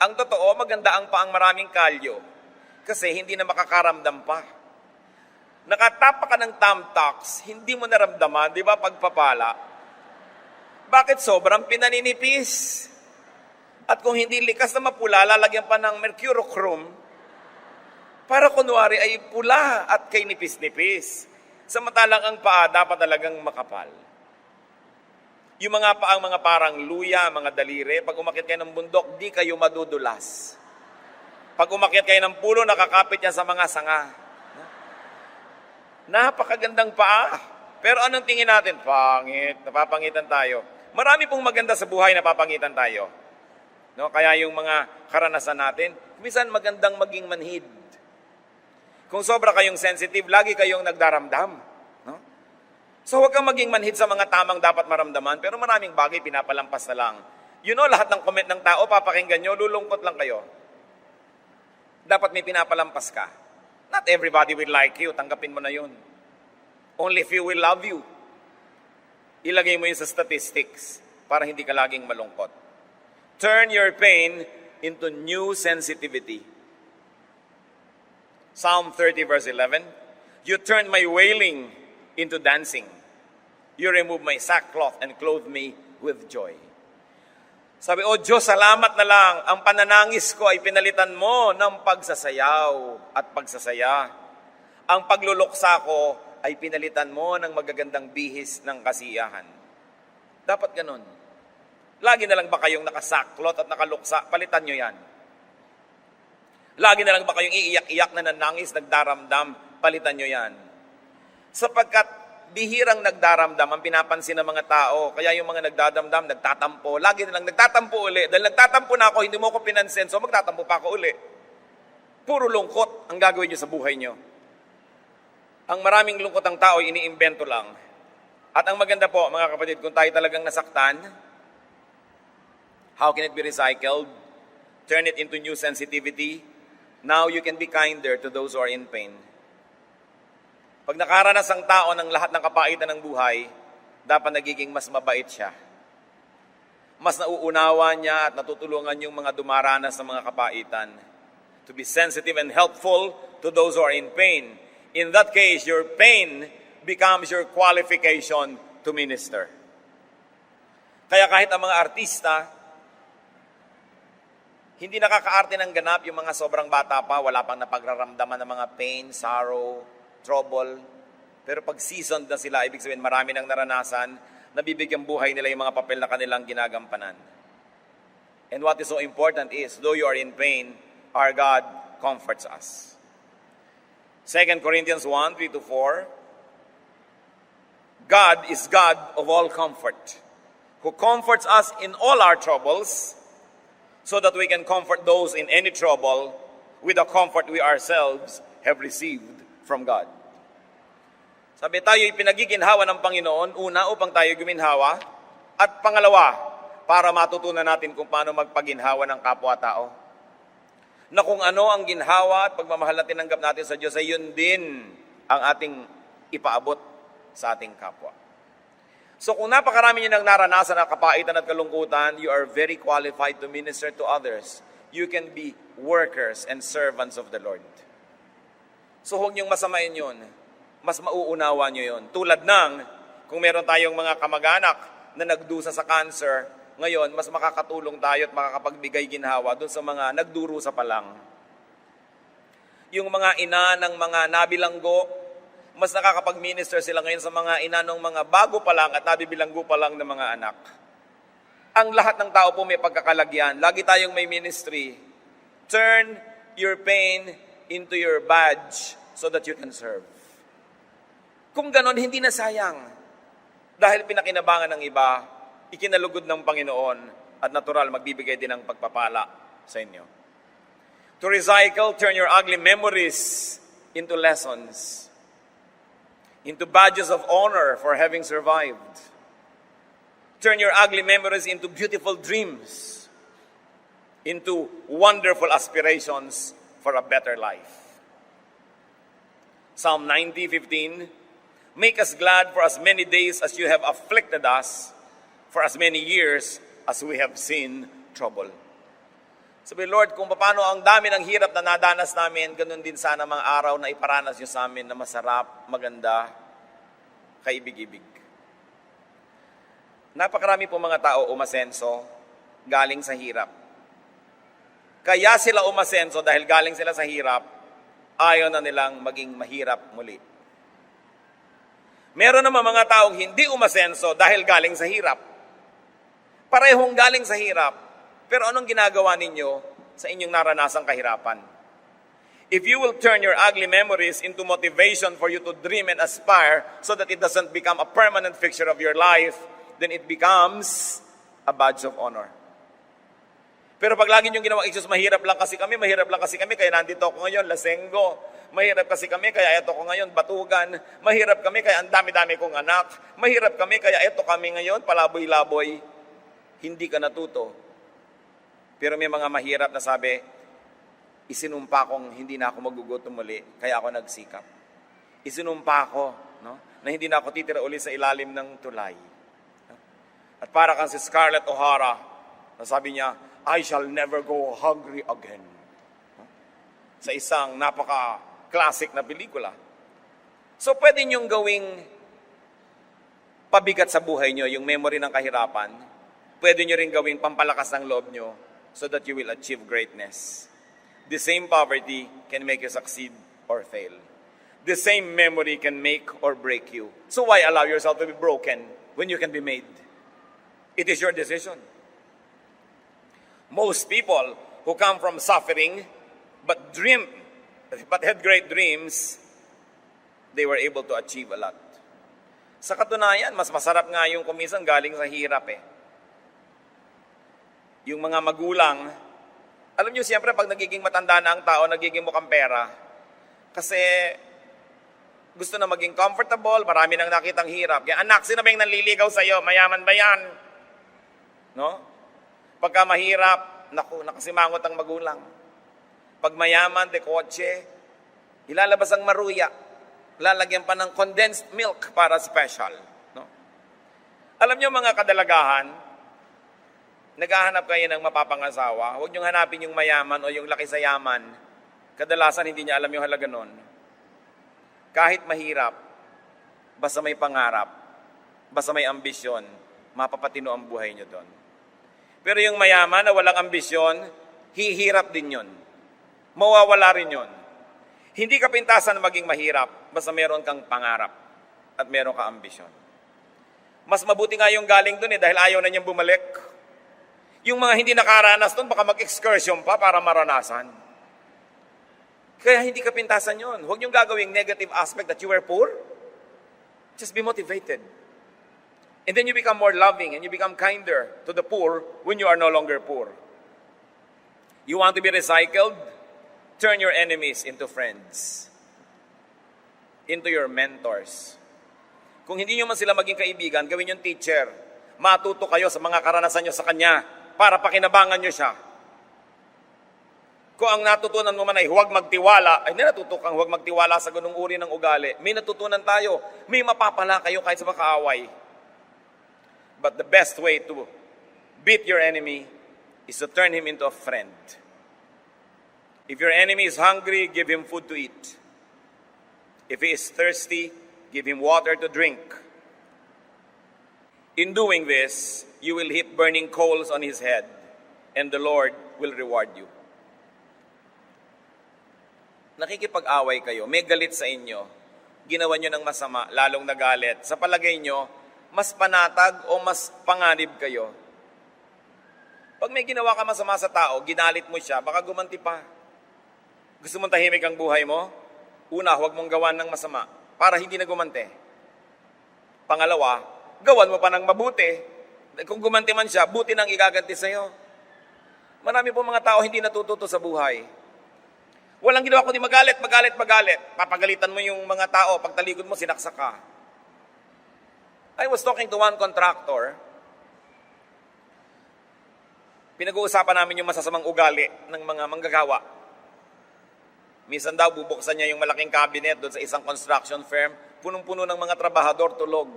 Ang totoo, maganda ang paang maraming kalyo kasi hindi na makakaramdam pa. Nakatapa ka ng Tamtax, hindi mo naramdaman, di ba, pagpapala? Bakit sobrang pinaninipis? At kung hindi likas na mapula, lalagyan pa ng mercurochrome para kunwari ay pula at kay nipis-nipis. Samantalang ang paa dapat talagang makapal. Yung mga paang mga parang luya, mga daliri, pag umakyat kayo ng bundok, di kayo madudulas. Pag umakyat kayo ng pulo, nakakapit yan sa mga sanga. Napakagandang paa. Pero anong tingin natin? Pangit, napapangitan tayo. Marami pong maganda sa buhay, napapangitan tayo. No? Kaya yung mga karanasan natin, minsan magandang maging manhid. Kung sobra kayong sensitive, lagi kayong nagdaramdam. So huwag kang maging manhid sa mga tamang dapat maramdaman, pero maraming bagay pinapalampas na lang. You know, lahat ng comment ng tao, papakinggan nyo, lulungkot lang kayo. Dapat may pinapalampas ka. Not everybody will like you, tanggapin mo na yun. Only few will love you. Ilagay mo yun sa statistics para hindi ka laging malungkot. Turn your pain into new sensitivity. Psalm 30 verse 11, you turn my wailing into dancing. You remove my sackcloth and clothe me with joy. Sabi, O Diyos, salamat na lang. Ang pananangis ko ay pinalitan mo ng pagsasayaw at pagsasaya. Ang pagluluksa ko ay pinalitan mo ng magagandang bihis ng kasiyahan. Dapat ganun. Lagi na lang ba kayong nakasaklot at nakaluksa? Palitan nyo yan. Lagi na lang ba kayong iiyak-iyak na nanangis, nagdaramdam? Palitan nyo yan. Sapagkat bihirang nagdaramdam ang pinapansin ng mga tao. Kaya yung mga nagdadamdam, nagtatampo. Lagi nilang nagtatampo uli. Dahil nagtatampo na ako, hindi mo ako pinansin, so magtatampo pa ako uli. Puro lungkot ang gagawin nyo sa buhay nyo. Ang maraming lungkot ang tao, iniimbento lang. At ang maganda po, mga kapatid, kung tayo talagang nasaktan, how can it be recycled? Turn it into new sensitivity. Now you can be kinder to those who are in pain. Pag nakaranas ang tao ng lahat ng kapaitan ng buhay, dapat nagiging mas mabait siya. Mas nauunawa niya at natutulungan yung mga dumaranas ng mga kapaitan. To be sensitive and helpful to those who are in pain. In that case, your pain becomes your qualification to minister. Kaya kahit ang mga artista, hindi nakakaarte ng ganap yung mga sobrang bata pa, wala pang napagraramdaman ng mga pain, sorrow, trouble. Pero pag seasoned na sila, ibig sabihin marami nang naranasan, nabibigyan buhay nila yung mga papel na kanilang ginagampanan. And what is so important is, though you are in pain, our God comforts us. 2 Corinthians 1, 3-4, God is God of all comfort, who comforts us in all our troubles, so that we can comfort those in any trouble with the comfort we ourselves have received from God. Sabi tayo ipinagiginhawa ng Panginoon, una upang tayo guminhawa, at pangalawa, para matutunan natin kung paano magpaginhawa ng kapwa-tao. Na kung ano ang ginhawa at pagmamahal na tinanggap natin sa Diyos, ay yun din ang ating ipaabot sa ating kapwa. So kung napakarami niyo nang naranasan ng kapaitan at kalungkutan, you are very qualified to minister to others. You can be workers and servants of the Lord. So huwag niyong masamain yun. Mas mauunawa niyo yun. Tulad ng, kung meron tayong mga kamag-anak na nagdusa sa cancer, ngayon, mas makakatulong tayo at makakapagbigay ginhawa doon sa mga nagdurusa pa lang. Yung mga ina ng mga nabilanggo, mas nakakapag-minister sila ngayon sa mga ina ng mga bago pa lang at nabibilanggo pa lang ng mga anak. Ang lahat ng tao po may pagkakalagyan. Lagi tayong may ministry. Turn your pain into your badge so that you can serve. Kung ganon, hindi na sayang. Dahil pinakinabangan ng iba, ikinalugod ng Panginoon at natural magbibigay din ng pagpapala sa inyo. To recycle, turn your ugly memories into lessons, into badges of honor for having survived. Turn your ugly memories into beautiful dreams, into wonderful aspirations for a better life. Psalm 90:15, make us glad for as many days as you have afflicted us, for as many years as we have seen trouble. Sabi, Lord, kung paano ang dami ng hirap na nadanas namin, ganun din sana mga araw na iparanas niyo sa amin na masarap, maganda, kaibig-ibig. Napakarami po mga tao umasenso galing sa hirap. Kaya sila umasenso dahil galing sila sa hirap, ayaw na nilang maging mahirap muli. Meron naman mga taong hindi umasenso dahil galing sa hirap. Parehong galing sa hirap, pero anong ginagawa ninyo sa inyong naranasang kahirapan? If you will turn your ugly memories into motivation for you to dream and aspire so that it doesn't become a permanent fixture of your life, then it becomes a badge of honor. Pero pag lagi niyong ginawa, Jesus, mahirap lang kasi kami, kaya nandito ako ngayon, lasenggo. Mahirap kasi kami, kaya eto ko ngayon, batugan. Mahirap kami, kaya ang dami-dami kong anak. Mahirap kami, kaya eto kami ngayon, palaboy-laboy. Hindi ka natuto. Pero may mga mahirap na sabi, isinumpa kong hindi na ako magugutom muli, kaya ako nagsikap. Isinumpa ko, no, na hindi na ako titira uli sa ilalim ng tulay. At para kang si Scarlett O'Hara, na sabi niya, I shall never go hungry again. Sa isang napaka-classic na pelikula. So pwede niyong gawing pabigat sa buhay niyo yung memory ng kahirapan. Pwede niyo rin gawing pampalakas ng loob niyo so that you will achieve greatness. The same poverty can make you succeed or fail. The same memory can make or break you. So why allow yourself to be broken when you can be made? It is your decision. Most people who come from suffering but had great dreams they were able to achieve a lot. Sa katunayan, mas masarap nga yung kumisan galing sa hirap eh. Yung mga magulang, alam nyo siyempre pag nagiging matanda na ang tao, nagiging mukhang pera. Kasi gusto na maging comfortable, marami nang nakitang hirap. Kaya anak, sino ba yung nanliligaw sa'yo? Mayaman ba yan? No? Pagka mahirap, naku, nakasimangot ang magulang. Pag mayaman, de kotse, ilalabas ang maruya. Lalagyan pa ng condensed milk para special. No? Alam nyo mga kadalagahan, naghahanap kayo ng mapapangasawa, huwag niyong hanapin yung mayaman o yung laki sa yaman. Kadalasan hindi niya alam yung halaga nun. Kahit mahirap, basta may pangarap, basta may ambisyon, mapapatino ang buhay niyo doon. Pero yung mayaman na walang ambisyon, hihirap din yun. Mawawala rin yun. Hindi ka pintasan na maging mahirap, basta meron kang pangarap at meron ka ambisyon. Mas mabuti nga yung galing doon dahil ayaw na niyang bumalik. Yung mga hindi nakaranas doon, baka mag-excursion pa para maranasan. Kaya hindi ka pintasan yun. Huwag niyong gagawing negative aspect that you were poor. Just be motivated. And then you become more loving and you become kinder to the poor when you are no longer poor. You want to be recycled? Turn your enemies into friends. Into your mentors. Kung hindi nyo man sila maging kaibigan, gawin yung teacher. Matuto kayo sa mga karanasan nyo sa kanya para pakinabangan nyo siya. Kung ang natutunan mo man ay huwag magtiwala, ay hindi natuto kang huwag magtiwala sa ganung uri ng ugali. May natutunan tayo. May mapapala kayo kahit sa makaaway. But the best way to beat your enemy is to turn him into a friend. If your enemy is hungry, give him food to eat. If he is thirsty, give him water to drink. In doing this, you will heap burning coals on his head, and the Lord will reward you. Nakikipag-away kayo, may galit sa inyo, ginawa nyo ng masama, lalong nagalit. Sa palagay nyo, mas panatag o mas panganib kayo. Pag may ginawa ka masama sa tao, ginalit mo siya, baka gumanti pa. Gusto mong tahimik ang buhay mo? Una, huwag mong gawan ng masama para hindi na gumante. Pangalawa, gawan mo pa ng mabuti. Kung gumanti man siya, buti nang igaganti sa'yo. Marami po mga tao hindi natututo sa buhay. Walang ginawa kundi magalit. Papagalitan mo yung mga tao, pagtalikod mo, sinaksak ka. I was talking to one contractor. Pinag-uusapan namin yung masasamang ugali ng mga manggagawa. Minsan daw, bubuksan niya yung malaking cabinet doon sa isang construction firm, punong-puno ng mga trabahador, tulog.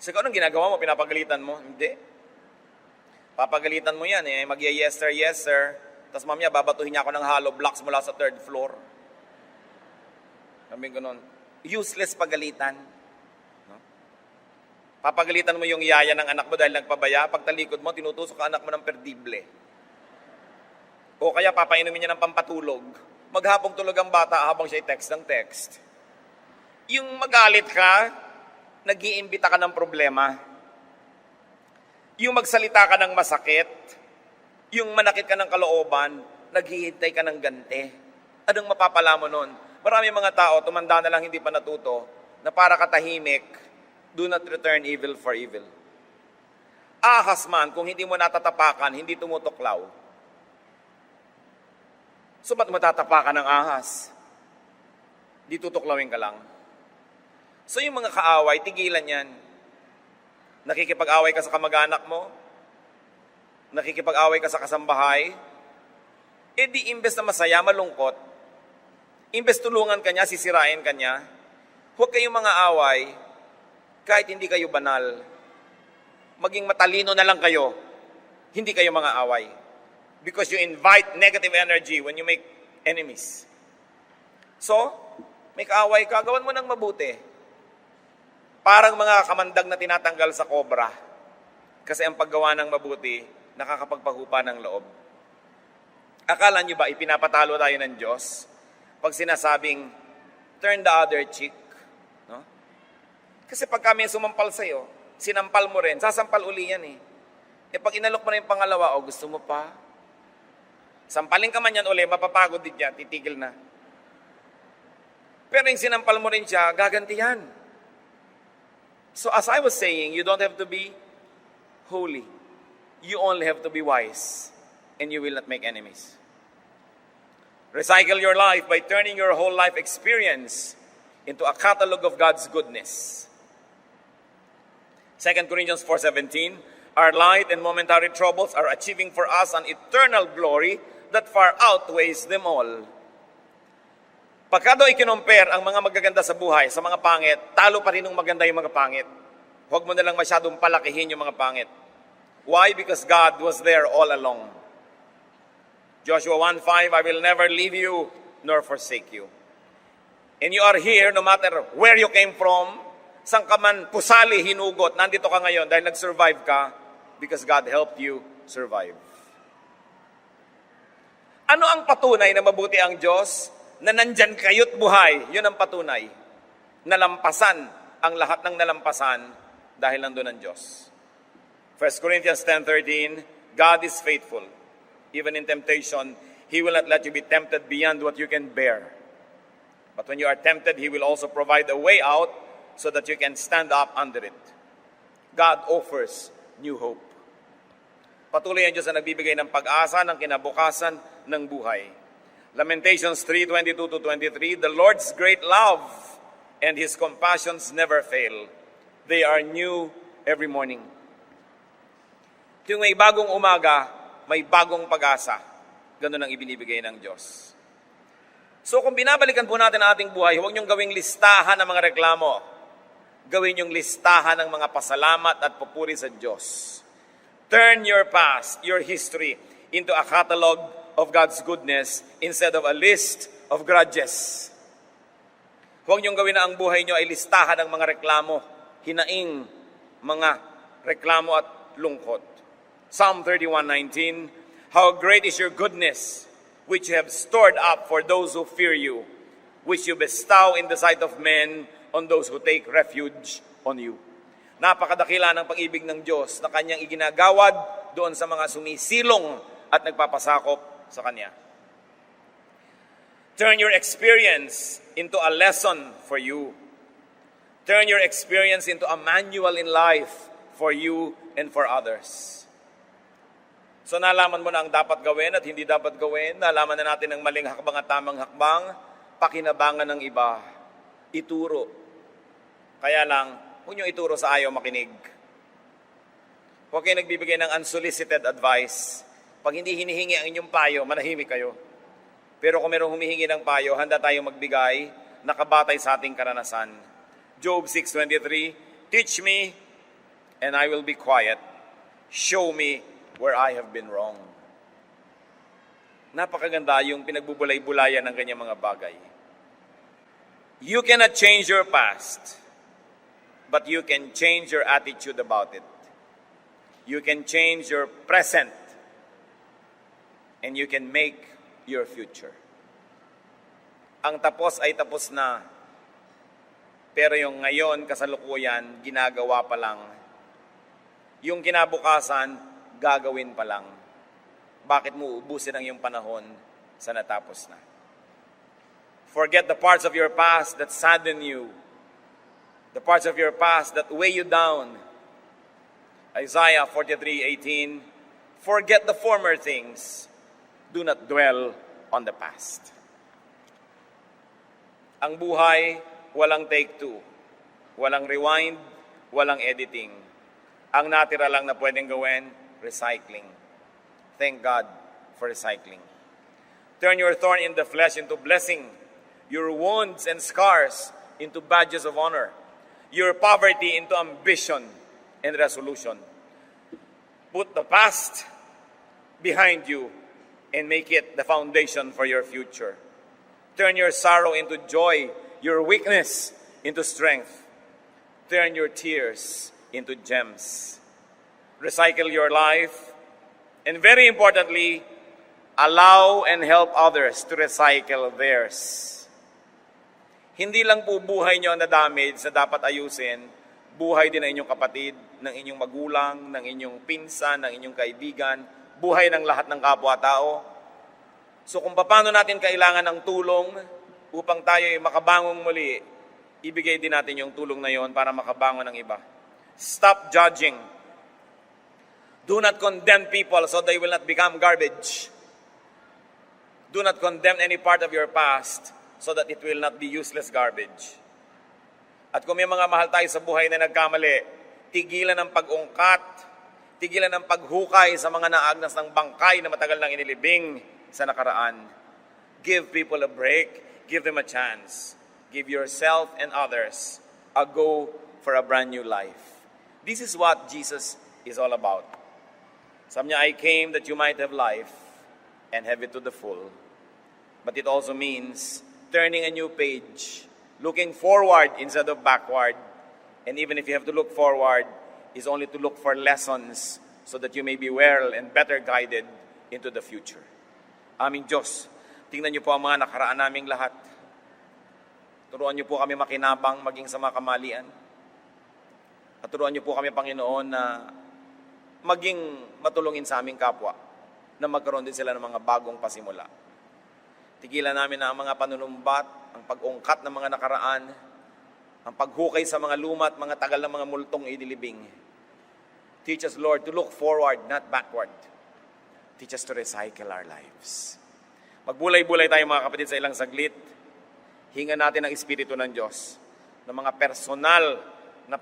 So, anong ginagawa mo? Pinapagalitan mo? Hindi. Papagalitan mo yan eh. Yes sir. Tapos mamaya, babatuhin niya ako ng hollow blocks mula sa 3rd floor. Sabi ganun. Useless pagalitan. No? Papagalitan mo yung yaya ng anak mo dahil nagpabaya. Pagtalikod mo, tinutusok ka anak mo ng perdible. O kaya papainumin niya ng pampatulog. Maghapong tulog ang bata habang siya text ng text. Yung magalit ka, nag-iimbita ka ng problema. Yung magsalita ka ng masakit, yung manakit ka ng kalooban, naghihintay ka ng ganti. Anong mapapala mo nun? Marami mga tao, tumanda na lang hindi pa natuto, na para katahimik, do not return evil for evil. Ahas man, kung hindi mo natatapakan, hindi tumutuklaw. So, ba't matatapakan ng ahas? Di tutuklawin ka lang. So, yung mga kaaway, tigilan yan. Nakikipag-away ka sa kamag-anak mo, nakikipag-away ka sa kasambahay, di imbes na masaya, malungkot, imbes tulungan ka niya, sisirain ka niya, huwag kayong mga away, kahit hindi kayo banal. Maging matalino na lang kayo, hindi kayo mga away. Because you invite negative energy when you make enemies. So, may kaaway ka, gawan mo ng mabuti. Parang mga kamandag na tinatanggal sa kobra. Kasi ang paggawa ng mabuti, nakakapagpahupa ng loob. Akala nyo ba ipinapatalo tayo ng Diyos pag sinasabing, turn the other cheek? No? Kasi pag kami sumampal sa'yo, sinampal mo rin, sasampal uli yan eh. Pag inalok mo na yung pangalawa, gusto mo pa? Sampalin ka man yan uli, mapapagod din yan, titigil na. Pero yung sinampal mo rin siya, gagantihan. So as I was saying, you don't have to be holy. You only have to be wise, and you will not make enemies. Recycle your life by turning your whole life experience into a catalog of God's goodness. 2 Corinthians 4:17, our light and momentary troubles are achieving for us an eternal glory that far outweighs them all. Pagka daw ikinumpare ang mga magaganda sa buhay sa mga pangit, talo pa rin ng maganda yung mga pangit. Huwag mo na lang masyadong palakihin yung mga pangit. Why? Because God was there all along. Joshua 1:5, I will never leave you nor forsake you. And you are here no matter where you came from, saan ka man pusali, hinugot, nandito ka ngayon dahil nag-survive ka because God helped you survive. Ano ang patunay na mabuti ang Diyos? Na nandyan kayo't buhay, yun ang patunay. Nalampasan ang lahat ng nalampasan dahil nandun ang Diyos. 1 Corinthians 10:13, God is faithful. Even in temptation, He will not let you be tempted beyond what you can bear. But when you are tempted, He will also provide a way out so that you can stand up under it. God offers new hope. Patuloy ang Diyos na nagbibigay ng pag-asa ng kinabukasan ng buhay. Lamentations 3:22-23, the Lord's great love and His compassions never fail. They are new every morning. Tuwing may bagong umaga, may bagong pag-asa. Ganun ang ibinibigay ng Diyos. So kung binabalikan po natin ang ating buhay, huwag niyong gawing listahan ng mga reklamo. Gawin niyong listahan ng mga pasalamat at papuri sa Diyos. Turn your past, your history, into a catalog of God's goodness instead of a list of grudges. Huwag niyong gawin na ang buhay niyo ay listahan ng mga reklamo, hinaing mga reklamo at lungkot. Psalm 31:19, how great is your goodness, which you have stored up for those who fear you, which you bestow in the sight of men on those who take refuge on you. Napakadakila ng pag-ibig ng Diyos na kanyang iginagawad doon sa mga sumisilong at nagpapasakop sa Kanya. Turn your experience into a lesson for you. Turn your experience into a manual in life for you and for others. So nalaman mo na ang dapat gawin at hindi dapat gawin. Nalaman na natin ang maling hakbang at tamang hakbang. Pakinabangan ng iba. Ituro. Kaya lang, huwag niyong ituro sa ayaw makinig. Huwag kayo nagbibigay ng unsolicited advice. Pag hindi hinihingi ang inyong payo, manahimik kayo. Pero kung mayroong humihingi ng payo, handa tayong magbigay, nakabatay sa ating karanasan. Job 6:23, teach me, and I will be quiet. Show me where I have been wrong. Napakaganda yung pinagbubulay-bulayan ng ganyang mga bagay. You cannot change your past, but you can change your attitude about it. You can change your present, and you can make your future. Ang tapos ay tapos na, pero yung ngayon, kasalukuyan, ginagawa pa lang. Yung kinabukasan, gagawin pa lang. Bakit mo ubusin ang iyong panahon sa natapos na? Forget the parts of your past that sadden you. The parts of your past that weigh you down. Isaiah 43:18, forget the former things. Do not dwell on the past. Ang buhay, walang take two. Walang rewind, walang editing. Ang natira lang na pwedeng gawin, recycling. Thank God for recycling. Turn your thorn in the flesh into blessing. Your wounds and scars into badges of honor. Your poverty into ambition and resolution. Put the past behind you and make it the foundation for your future. Turn your sorrow into joy, your weakness into strength. Turn your tears into gems. Recycle your life, and very importantly, allow and help others to recycle theirs. Hindi lang po buhay nyo na damage na dapat ayusin, buhay din ng inyong kapatid, ng inyong magulang, ng inyong pinsan, ng inyong kaibigan, buhay ng lahat ng kapwa-tao. So kung paano natin kailangan ng tulong, upang tayo ay makabangong muli, ibigay din natin yung tulong na yon para makabangon ng iba. Stop judging. Do not condemn people so they will not become garbage. Do not condemn any part of your past so that it will not be useless garbage. At kung may mga mahal tayo sa buhay na nagkamali, tigilan ng pag-ungkat, tigilan ng paghukay sa mga naagnas ng bangkay na matagal nang inilibing sa nakaraan. Give people a break. Give them a chance. Give yourself and others a go for a brand new life. This is what Jesus is all about. Sabi niya, I came that you might have life and have it to the full. But it also means turning a new page, looking forward instead of backward. And even if you have to look forward, is only to look for lessons so that you may be well and better guided into the future. Aming Diyos, tingnan niyo po ang mga nakaraan naming lahat. Turuan niyo po kami makinabang maging sa mga kamalian. At turuan niyo po kami, Panginoon, na maging matulungin sa aming kapwa na magkaroon din sila ng mga bagong pasimula. Tigilan namin na ang mga panunumbat, ang pag-ungkat ng mga nakaraan, ang paghukay sa mga luma at mga tagal ng mga multong idilibing. Teach us, Lord, to look forward, not backward. Teach us to recycle our lives. Magbulay-bulay tayo mga kapatid sa ilang saglit. Hingan natin ang Espiritu ng Diyos ng mga personal